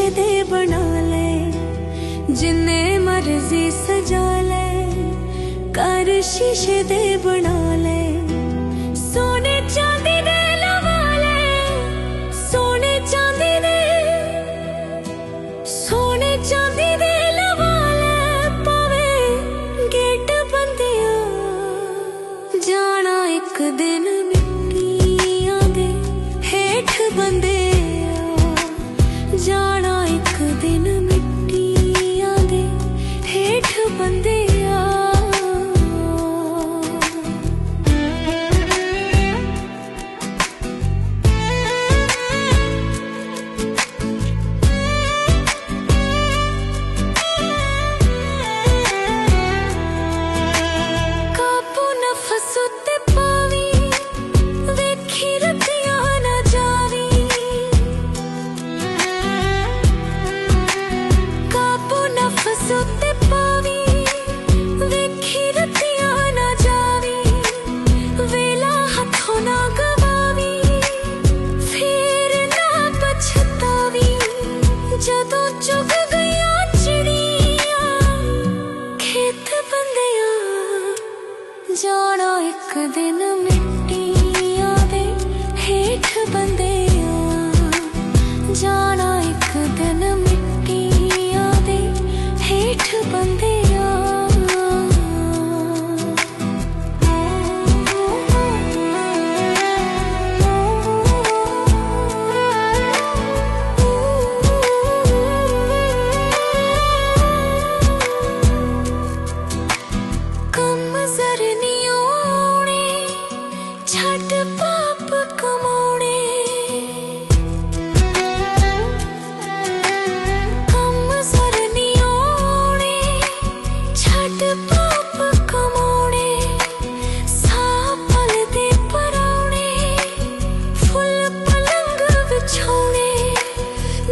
शीशे दे बना ले, जिन्ने मर्जी सजा ले, कर शीशे दे बना ले। सोने चांदी दे लवा ले, सोने चांदी दे, सोने चांदी दे लवा ले, पावे गेट बंदिया। जाना एक दिन मिट्टियां दे हेठ बंदे, जाना एक दिन मिट्टियां दे हेठ बंदे। जाना एक दिन मिट्टियां दे हेठ बंदे, जाना एक दिन मिट्टियां दे हेठ बंदे।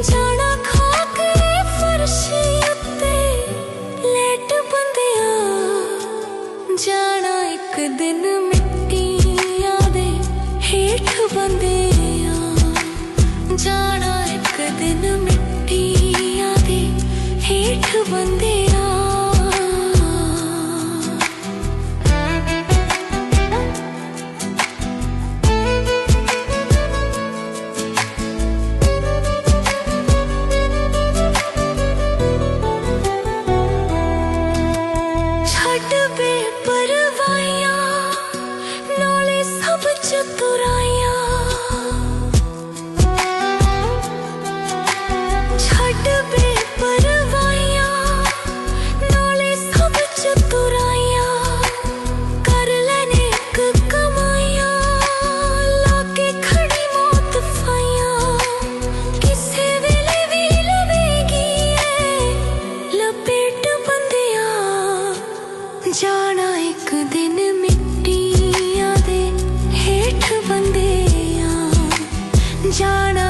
जाना खा के फर्शी उत्ते लेट बंदिया, जाना एक दिन मिट्टियां दे हेठ बंदिया, जाना एक दिन मिट्टियां दे हेठ बंदिया। चतुराइया छड़ बे परवाइया, नाले सब चतुराइया, कर लेने एक कमाइया, लाके खड़ी मौत फाइया, किसे वेले भी लवेगी लपेट बंदिया। जाना एक दिन मिट्टियां दे हेठ बंदिया, जाना